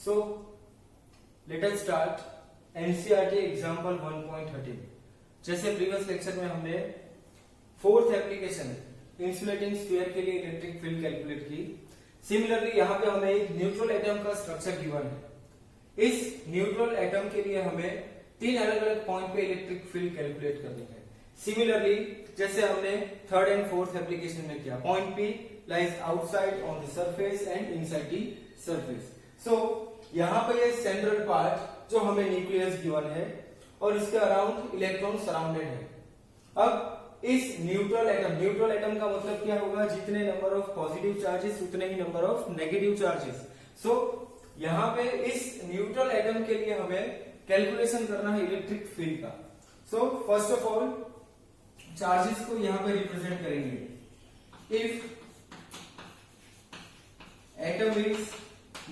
So let us start NCERT example 1.13। जैसे previous lecture में हमने फोर्थ एप्लीकेशन इंसुलेटिंग स्फीयर के लिए इलेक्ट्रिक फील्ड कैलकुलेट की। सिमिलरली यहाँ पे हमें एक न्यूट्रल एटम का स्ट्रक्चर गिवन है। इस न्यूट्रल एटम के लिए हमें तीन अलग अलग पॉइंट पे इलेक्ट्रिक फील्ड कैलकुलेट करनी है। सिमिलरली जैसे हमने थर्ड एंड फोर्थ एप्लीकेशन में किया, point P lies outside on the surface and inside the surface. So यहाँ पे ये सेंट्रल पार्ट जो हमें न्यूक्लियस गिवन है और इसके अराउंड इलेक्ट्रॉन सराउंडेड है। अब इस न्यूट्रल एटम का मतलब क्या होगा, जितने नंबर ऑफ पॉजिटिव चार्जेस उतने ही नंबर ऑफ नेगेटिव चार्जेस। सो यहाँ पे इस न्यूट्रल एटम के लिए हमें कैलकुलेशन करना है इलेक्ट्रिक फील्ड का। So first of all charges को यहाँ पे रिप्रेजेंट करेंगे। If atom is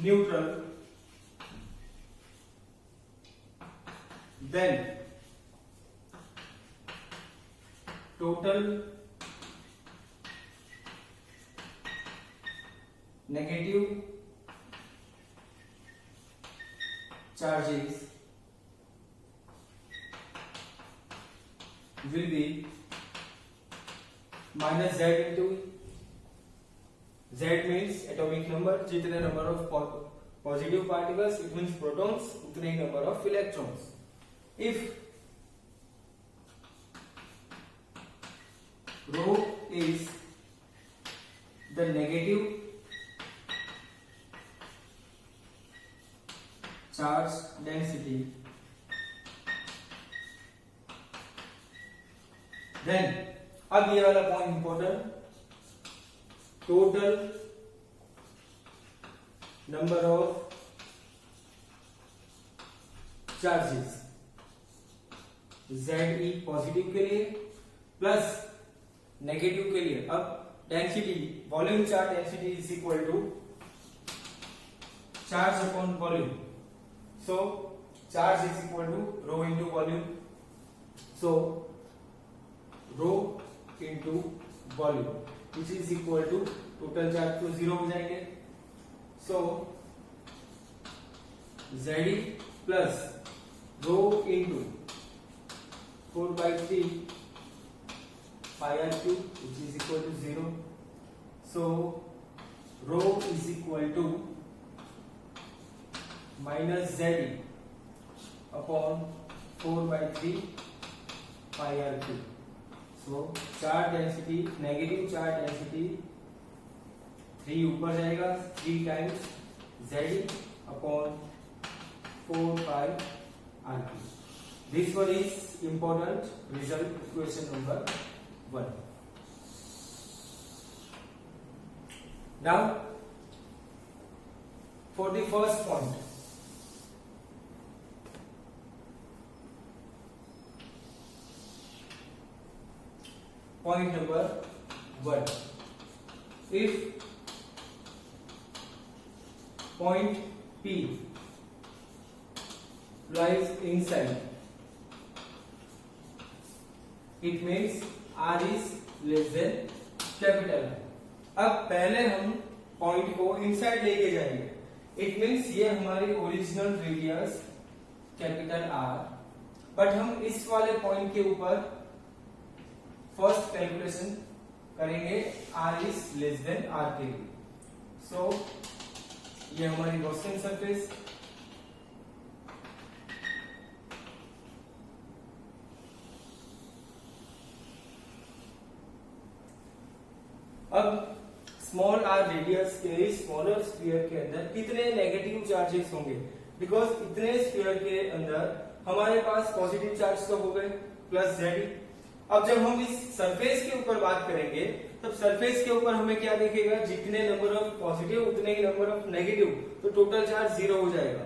neutral then total negative charges will be minus z into z means atomic number, जितने number of positive particles it means protons, उतने ही number of electrons। If rho is the negative charge density, then अब ये वाला point important, total number of charges ZE positive के लिए plus negative के लिए। अब density, volume charge density is equal to charge upon volume. So charge is equal to rho into volume. So rho into volume which is equal to total charge तो zero हो जाएंगे। So ZE plus rho into 4/3 pi r cube which is equal to 0. So rho is equal to minus ZE upon 4/3 pi r cube. So charge density, negative charge density 3 ऊपर जाएगा, 3 times ZE upon 4 pi r cube. This one is important result, equation number 1. Now for the first point, point number 1, if point P lies inside, it means R is less then capital R। अब पहले हम point को inside लेके जाएंगे। It means ये हमारी original radius capital R, but हम इस वाले पॉइंट के ऊपर फर्स्ट कैलकुलेशन करेंगे R is less than R के लिए। सो ये हमारी गॉसियन सरफेस, अब स्मॉल r रेडियस के स्मॉलर स्फीयर के अंदर कितने नेगेटिव चार्जेस होंगे, बिकॉज इतने स्फीयर के अंदर हमारे पास पॉजिटिव चार्ज तो हो गए प्लस ZE। अब जब हम इस सरफेस के ऊपर बात करेंगे तब सरफेस के ऊपर हमें क्या दिखेगा, जितने नंबर ऑफ पॉजिटिव उतने ही नंबर ऑफ नेगेटिव, तो टोटल चार्ज 0 हो जाएगा।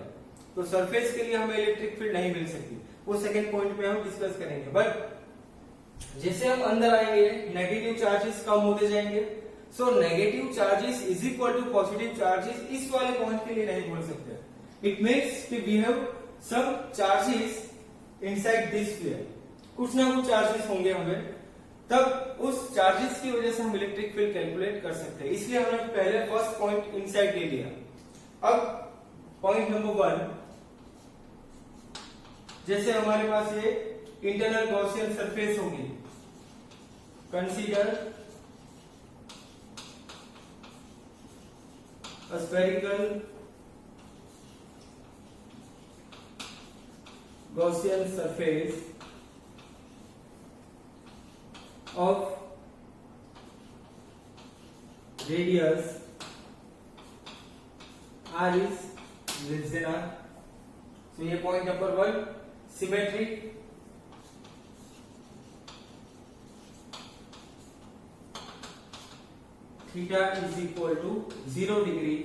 तो सरफेस के लिए हमें इलेक्ट्रिक फील्ड नहीं मिल सकती, वो सेकेंड पॉइंट में हम डिस्कस करेंगे। बट जैसे हम अंदर आएंगे नेगेटिव चार्जेस कम होते जाएंगे। So negative charges is equal to positive charges इस वाले पॉइंट के लिए नहीं बोल सकते। इट मीन्स कि we have some charges inside this sphere, कुछ ना कुछ चार्जेस होंगे हमें, तब उस चार्जेस की वजह से हम इलेक्ट्रिक फील्ड कैलकुलेट कर सकते हैं। इसलिए हमने पहले फर्स्ट पॉइंट इनसाइड ले लिया। अब पॉइंट नंबर 1, जैसे हमारे पास ये इंटरनल गॉसियन सरफेस होगी, consider a spherical Gaussian surface of radius r is less than r. So ये point number 1, symmetric theta is equal to 0 degree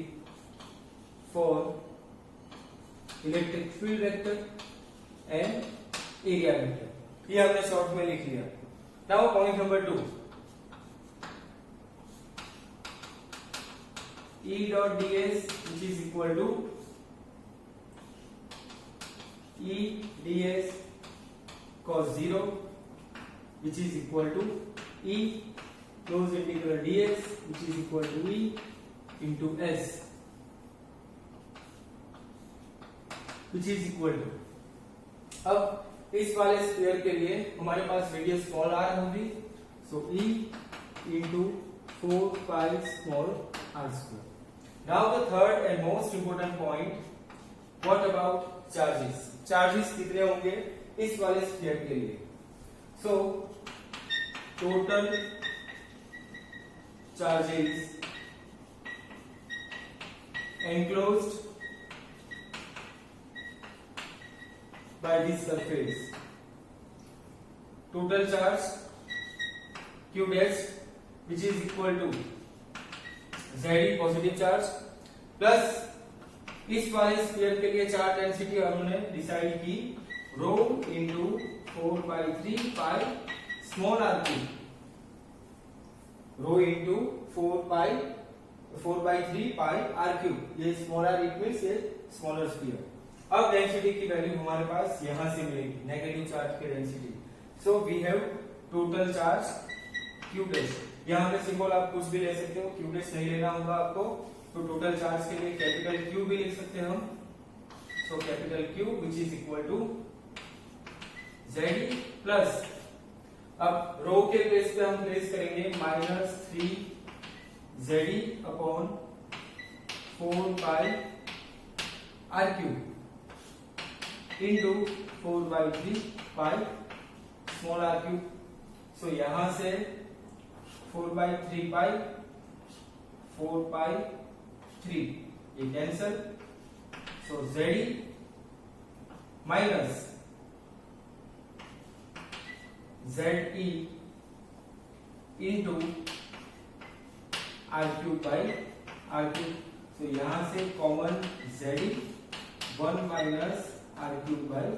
for electric field vector and area vector. ये हमने short में लिख लिया. Now point number 2, E dot ds which is equal to E ds cos 0 which is equal to E close integral ds which is equal to E into S which is equal to, अब इस वाले sphere के लिए हमारे पास radius small r होगी, सो E into 4 pi small r square. Now the third and most important point, what about charges? Charges कितने होंगे इस वाले स्फीयर के लिए? So total charges enclosed by this surface, total charge q dash which is equal to Z positive charge plus इस वाले sphere के लिए चार्ज डेंसिटी हमने डिसाइड की rho into 4/3 pi small r cube, rho into 4/3 pi r cube, ये small r equals ये smaller sphere. अब density की वैल्यू हमारे पास यहां से मिलेगी, नेगेटिव चार्ज की density. So we have total charge q dash, यहाँ पे सिंबल आप कुछ भी ले सकते हो, q डैश नहीं लेना होगा आपको, तो टोटल चार्ज के लिए कैपिटल Q भी लिख सकते हैं हम. So capital Q which is equal to Z plus, अब रो के बेस पे हम प्लेस करेंगे -3 ZE upon 4 pi r cube into 4/3 pi small r cube. So यहां से 4/3 पाई 4/3 ये cancel, so ZE minus ZE into r cube by r cube. तो यहां से common ZE 1 minus r cube by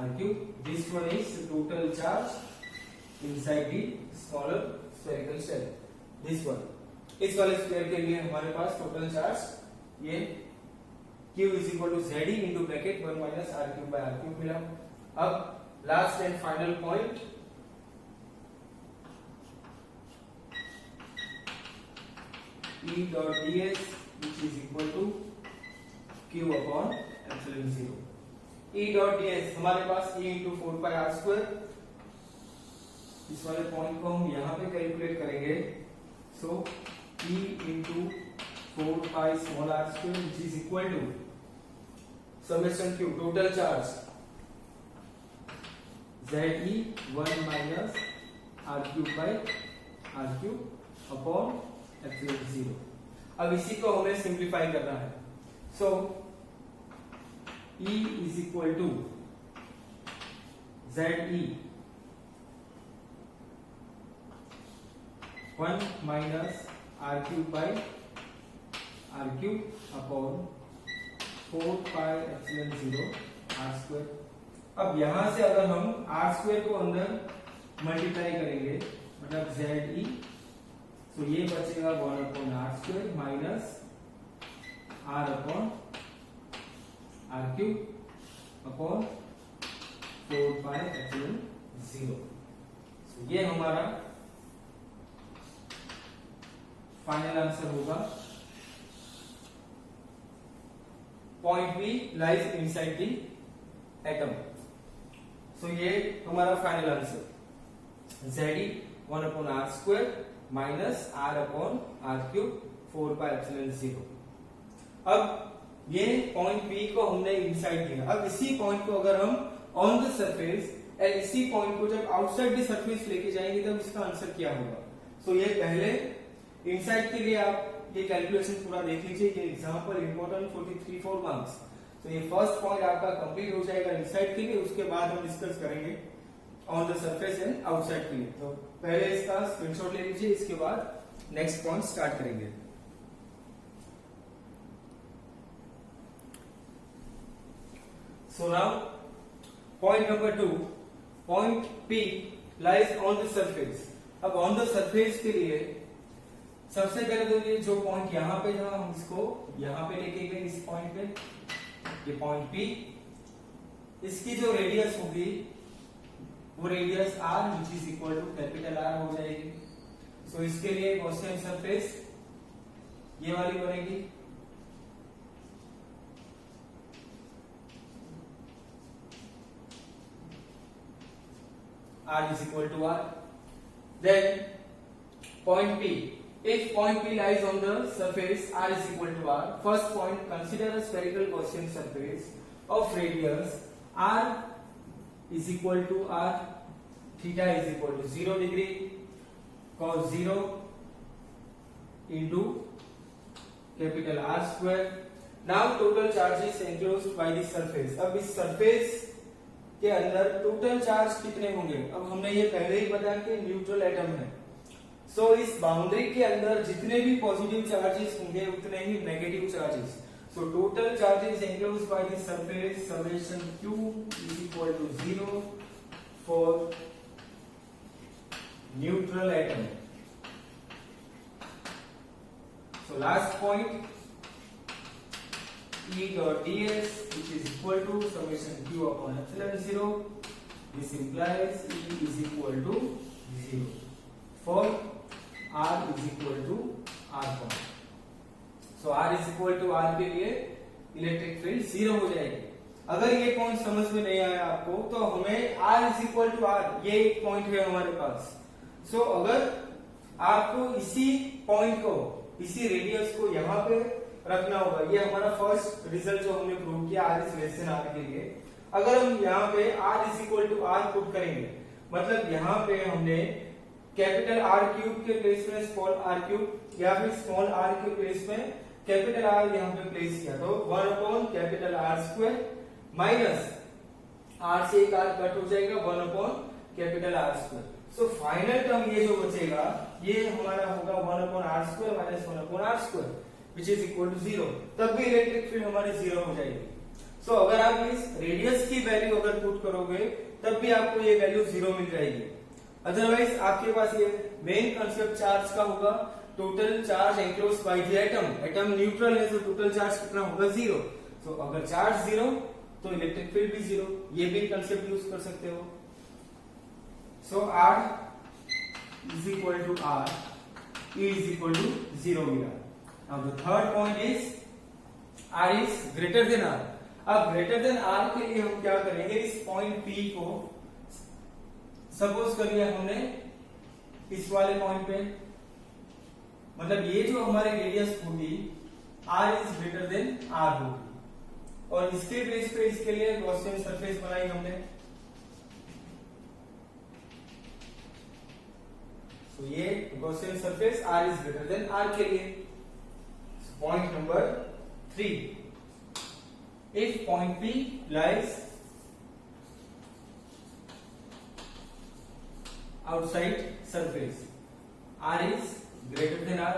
r cube. This one is total charge inside the smaller spherical shell. This one, इस वाले sphere के लिए हमारे पास total charge ये Q is equal to ZE into bracket 1 minus r cube by r cube मिला. अब last and final point, E dot ds which is equal to Q upon epsilon 0. E dot ds हमारे पास E into 4 pi r square, इस वाले point को हम यहाँ पे calculate करेंगे. सो E into 4 pi small r square which is equal to summation Q total charge ZE 1 minus r cube by r cube upon epsilon 0. अब इसी को हमें सिंप्लीफाई करना है. सो E is equal to ZE 1 minus r cube by r cube upon 4 pi epsilon 0 r square. अब यहां से अगर हम r स्क्वायर को अंदर मल्टीप्लाई करेंगे मतलब ZE, तो ये बचेगा 1 upon r square minus r upon r cube upon 4 pi epsilon 0. ये हमारा फाइनल आंसर होगा. Point B lies inside the atom. So ये हमारा final answer ZE 1/r² minus r/r³ 4πε0। अब ये पॉइंट P को हमने इनसाइड दिया। अब इसी पॉइंट को अगर हम ऑन द सरफेस एंड इसी पॉइंट को जब आउटसाइड द सरफेस लेके जाएंगे तब इसका आंसर क्या होगा। सो ये पहले इनसाइड के लिए आप ये कैलकुलेशन पूरा देख लीजिए। ये एग्जांपल इंपॉर्टेंट 43-4 मार्क्स। तो ये फर्स्ट पॉइंट आपका कंप्लीट हो जाएगा इनसाइड के लिए, उसके बाद हम डिस्कस करेंगे on the surface and outside के लिए। तो पहले इसका स्क्रीनशॉट ले लीजिए, इसके बाद नेक्स्ट पॉइंट स्टार्ट करेंगे। So now point number 2, point P lies on the surface. अब ऑन द सरफेस के लिए सबसे पहले तो ये जो पॉइंट यहाँ पे था हम इसको यहाँ पे लेके गए, इस पॉइंट पे, ये पॉइंट P, इसकी जो रेडियस होगी वो radius r which is equal to capital R हो जाएगी। सो इसके लिए गॉसियन सरफेस ये वाली बनेगी, r is equal to r. Then point P, if point P lies on the surface r is equal to r, first point, consider a spherical Gaussian surface of radius r is equal to r, theta is equal to 0 degree, cos 0 into capital R square. Now total charge is enclosed by the surface. अब इस surface के अंदर total charge कितने होंगे। अब हमने ये पहले ही बताया कि न्यूट्रल एटम है। सो इस बाउंड्री के अंदर जितने भी पॉजिटिव चार्जेस होंगे उतने ही negative charges. So total charges enclosed by the surface summation q is equal to 0 for neutral atom. So last point E dot ds which is equal to summation q upon epsilon 0. This implies E is equal to 0 for r is equal to r point. So r is equal to r के लिए electric field 0 हो जाएगी। अगर ये point समझ में नहीं आया आपको तो हमें r is equal to r, ये एक पॉइंट है हमारे पास। So अगर आपको इसी पॉइंट को, इसी रेडियस को यहाँ पे रखना होगा, ये हमारा फर्स्ट रिजल्ट जो हमने प्रूव किया r is less than r के लिए। अगर हम यहाँ पे r is equal to r put करेंगे, मतलब यहाँ पे हमने कैपिटल R क्यूब के प्लेस में स्मॉल r क्यूब या फिर स्मॉल r के प्लेस में कैपिटल R यहाँ पे प्लेस किया, तो 1 upon capital R square minus r से एक r कट हो जाएगा 1 upon capital R square. So final term ये जो बचेगा ये हमारा होगा 1 upon R square minus 1 upon R square which is equal to 0। तब भी इलेक्ट्रिक फील्ड हमारे 0 हो जाएगी। सो अगर आप इस रेडियस की वैल्यू अगर पुट करोगे तब भी आपको ये वैल्यू 0 मिल जाएगी। अदरवाइज आपके पास ये मेन कंसेप्ट चार्ज का होगा, total charge enclosed by the atom. Atom neutral है तो टोटल चार्ज कितना होगा 0। सो अगर चार्ज 0 तो इलेक्ट्रिक फील्ड भी 0, ये भी कंसेप्ट यूज कर सकते हो। सो R is equal to R, E is equal to 0 मिला। Now the third point is R is greater than R। अब greater than R के लिए हम क्या करेंगे, इस पॉइंट P को सपोज करिए हमने इस वाले पॉइंट पे, मतलब ये जो हमारी रेडियस होगी R is greater than R होगी, और इसके बेस पे इसके लिए गॉसियन सरफेस बनाई हमने। तो ये Gaussian surface R is greater than R के लिए। Point number 3, if point P lies outside surface, R is greater than R,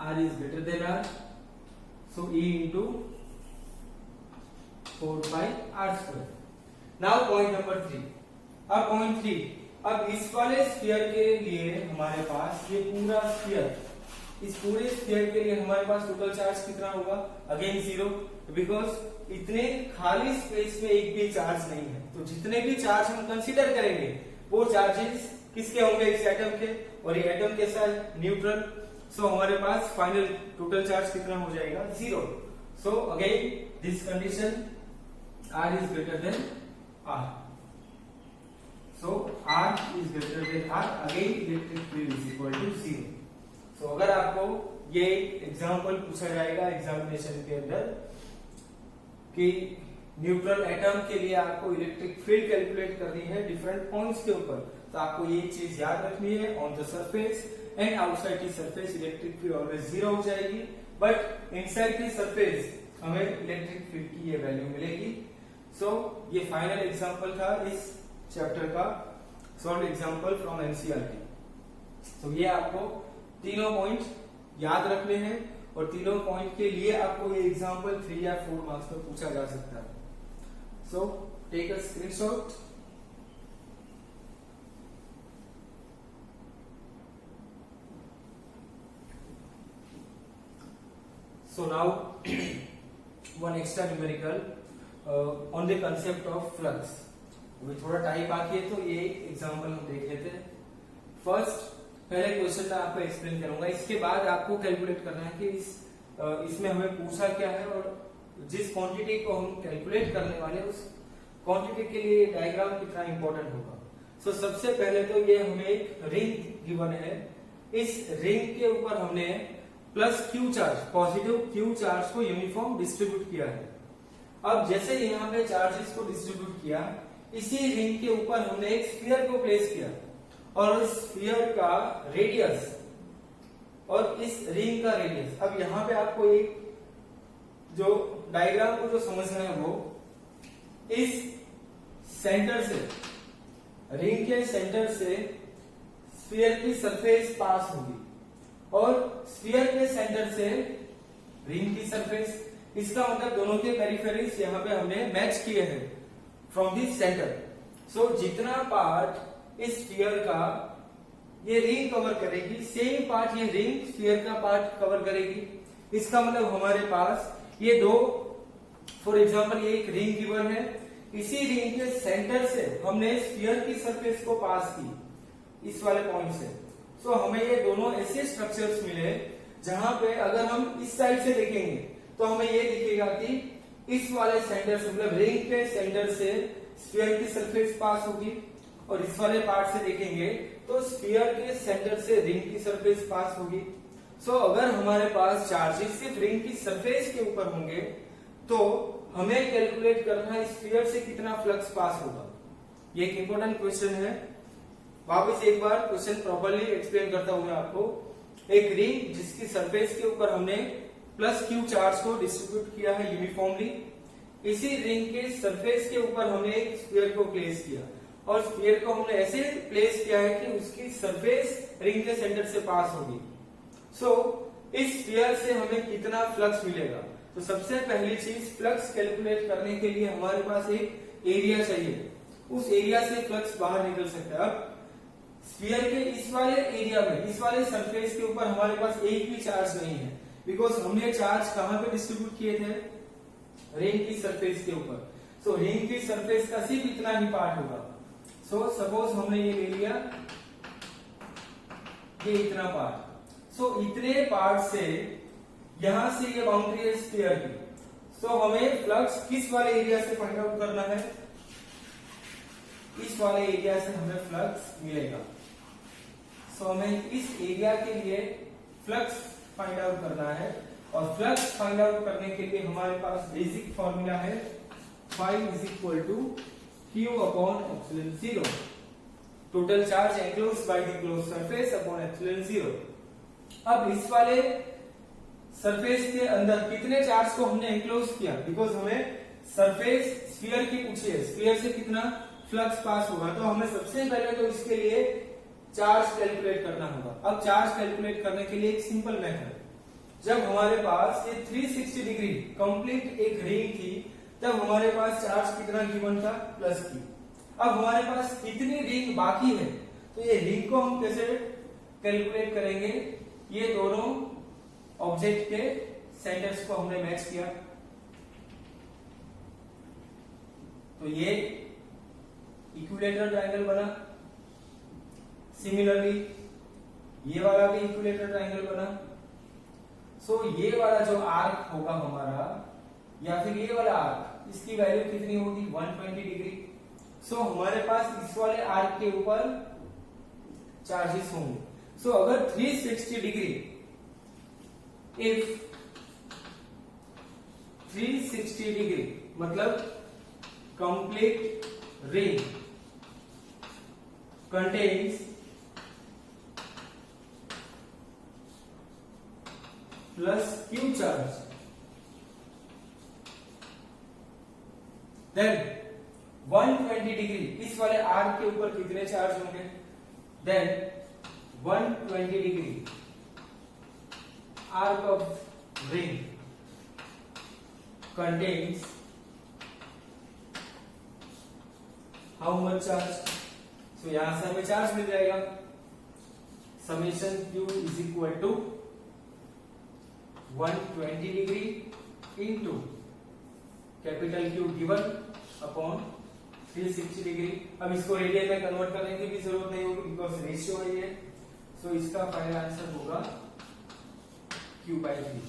R is greater than R, so E into 4 pi R square। Now point number 3, अब point 3, अब इस वाले sphere के लिए हमारे पास ये पूरा स्फीयर, इस पूरे स्फीयर के लिए हमारे पास टोटल चार्ज कितना होगा, अगेन 0, बिकॉज इतने खाली स्पेस में एक भी चार्ज नहीं है। तो जितने भी चार्ज हम कंसीडर करेंगे वो चार्जेस किसके होंगे, इस एटम के, और ये एटम कैसा है, न्यूट्रल। सो हमारे पास फाइनल टोटल चार्ज कितना हो जाएगा 0. So again this condition R is greater than R. So R is greater than R. Again electric field is equal to 0. So अगर आपको ये एग्जांपल पूछा जाएगा एग्जामिनेशन के अंदर कि न्यूट्रल एटम के लिए आपको इलेक्ट्रिक फील्ड कैलकुलेट करनी है डिफरेंट पॉइंट्स के ऊपर, तो आपको ये चीज याद रखनी है. On the surface and outside the surface electric field always 0 हो जाएगी, बट इनसाइड द सरफेस हमें इलेक्ट्रिक फील्ड की ये वैल्यू मिलेगी. सो ये फाइनल एग्जांपल था इस चैप्टर का, सॉल्व एग्जांपल फ्रॉम एनसीईआरटी. तो ये आपको तीनों पॉइंट याद रखने हैं और तीनों पॉइंट के लिए आपको ये एग्जांपल 3 या 4 मार्क्स पर पूछा जा सकता है. So take a screenshot. So now one extra numerical on the concept of flux. अभी थोड़ा टाइम बाकी है तो ये एग्जांपल हम देख लेते हैं. फर्स्ट पहले क्वेश्चन मैं आपको एक्सप्लेन करूंगा, इसके बाद आपको कैलकुलेट करना है कि इसमें हमें पूछा क्या है और जिस क्वांटिटी को हम कैलकुलेट करने वाले हैं उस क्वांटिटी के लिए डायग्राम कितना इंपॉर्टेंट होगा. सो सबसे पहले तो ये हमें एक रिंग गिवन है. इस रिंग के ऊपर हमने plus Q charge, positive Q charge को यूनिफॉर्म डिस्ट्रीब्यूट किया है. अब जैसे यहाँ पे चार्जेस को डिस्ट्रीब्यूट किया, इसी रिंग के ऊपर हमने एक स्फीयर को प्लेस किया और उस स्फीयर का रेडियस और इस रिंग का रेडियस. अब यहाँ पे आपको एक जो डायग्राम को जो समझना है वो इस सेंटर से, रिंग के सेंटर से स्फीयर की सरफेस पास होगी और स्फीयर के सेंटर से रिंग की सरफेस, इसका मतलब दोनों के पेरिफेरीज यहाँ पे हमने मैच किए हैं फ्रॉम दिस सेंटर. सो जितना पार्ट इस स्फीयर का ये रिंग कवर करेगी, सेम पार्ट ये रिंग स्फीयर का पार्ट कवर करेगी. इसका मतलब हमारे पास ये दो, फॉर एग्जांपल ये एक रिंग गिवन है, इसी रिंग के सेंटर से हमने स्फीयर की सरफेस को पास की इस वाले पॉइंट से. सो हमें ये दोनों ऐसे स्ट्रक्चर्स मिले जहां पे अगर हम इस साइड से देखेंगे तो हमें ये दिखेगा कि इस वाले सेंटर से, मतलब रिंग के सेंटर से स्फीयर की सरफेस पास होगी और इस वाले पार्ट से देखेंगे तो स्फीयर के सेंटर से रिंग की सरफेस पास होगी. सो अगर हमारे पास चार्जेस सिर्फ रिंग की सरफेस के ऊपर होंगे तो हमें कैलकुलेट करना है स्फीयर से कितना फ्लक्स पास होगा. ये एक इंपॉर्टेंट क्वेश्चन है. वापस एक बार क्वेश्चन प्रॉपर्ली एक्सप्लेन करता हूं मैं आपको. एक रिंग जिसकी सरफेस के ऊपर हमने प्लस क्यू चार्ज को डिस्ट्रीब्यूट किया है यूनिफॉर्मली, इसी रिंग के सरफेस के ऊपर हमने एक स्फीयर को प्लेस किया और स्फीयर को हमने ऐसे प्लेस किया है कि उसकी सरफेस रिंग के सेंटर से पास होगी. सो इस स्फीयर से हमें कितना फ्लक्स मिलेगा. तो सबसे पहली चीज, फ्लक्स कैलकुलेट करने के लिए हमारे पास एक एरिया चाहिए, उस एरिया से फ्लक्स बाहर निकल सकता है. अब स्फीयर के इस वाले एरिया में, इस वाले सरफेस के ऊपर हमारे पास एक भी चार्ज नहीं है, बिकॉज हमने चार्ज कहां पे डिस्ट्रीब्यूट किए थे, रिंग की सरफेस के ऊपर. सो रिंग की सरफेस का सिर्फ इतना ही पार्ट होगा. सो सपोज हमने ये ले लिया, ये इतना पार्ट. सो इतने पार्ट से यहां से ये बाउंड्री है स्फीयर की. सो हमें फ्लक्स किस वाले एरिया से फाइंड आउट करना है, इस वाले एरिया से हमें फ्लक्स मिलेगा. सो हमें इस एरिया के लिए फ्लक्स फाइंड आउट करना है और फ्लक्स फाइंड आउट करने के लिए हमारे पास बेसिक फॉर्मूला है phi is equal to q upon epsilon 0, total charge enclosed by the closed surface upon epsilon 0. अब इस वाले सरफेस के अंदर कितने चार्ज को हमने एंक्लोज किया, बिकॉज हमें सरफेस स्फीयर की पूछी है, स्फीयर से कितना फ्लक्स पास होगा. तो हमें सबसे पहले तो इसके लिए चार्ज कैलकुलेट करना होगा. अब चार्ज कैलकुलेट करने के लिए एक सिंपल मेथड, जब हमारे पास ये 360 डिग्री कंप्लीट एक रिंग थी तब हमारे पास चार्ज कितना गिवन था, प्लस की. अब हमारे पास कितनी रिंग बाकी है, तो ये रिंग को हम कैसे कैलकुलेट करेंगे. ये दोनों ऑब्जेक्ट के सेंटर्स को हमने मैच किया, तो ये इक्विलेटरल ट्रायंगल बना. सिमिलरली ये वाला भी इक्विलेटरल ट्रायंगल बना। सो ये वाला जो आर्क होगा हमारा या फिर ये वाला आर्क, इसकी वैल्यू कितनी होगी 120 डिग्री। सो हमारे पास इस वाले आर्क के ऊपर चार्जेस होंगे। सो अगर 360 डिग्री, इफ 360 डिग्री मतलब complete ring contains plus q charge, then 120 degree इस वाले आर्क के ऊपर कितने चार्ज होंगे, then 120 degree arc of ring contains how much charge। तो यहां से हमें चार्ज मिल जाएगा, summation Q is equal to 120 degree into capital Q given upon 360 degree. अब इसको रेडियन में कन्वर्ट करने की भी जरूरत नहीं होगी बिकॉज रेशियो है ये। सो इसका फाइनल आंसर होगा Q/3।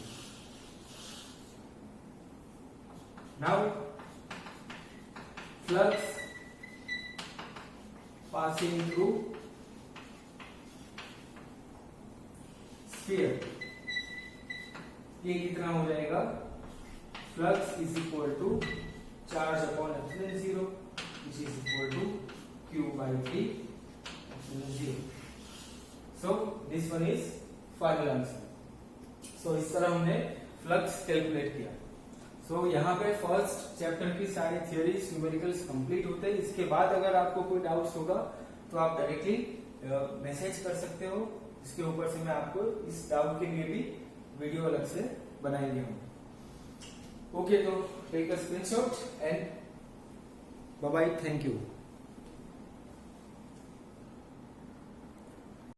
Now flux passing through sphere, ये कितना हो जाएगा, flux is equal to charge upon epsilon 0 which is equal to Q/3 epsilon 0। So this one is final answer। So इस तरह हमने फ्लक्स कैलकुलेट किया। सो यहाँ पे फर्स्ट चैप्टर की सारी थियरीज न्यूमेरिकल्स कंप्लीट होते हैं। इसके बाद अगर आपको कोई डाउट्स होगा तो आप डायरेक्टली मैसेज कर सकते हो। इसके ऊपर से मैं आपको इस डाउट के लिए भी वीडियो अलग से बनाएंगे हम। ओके, तो take a screenshot and bye bye, thank you.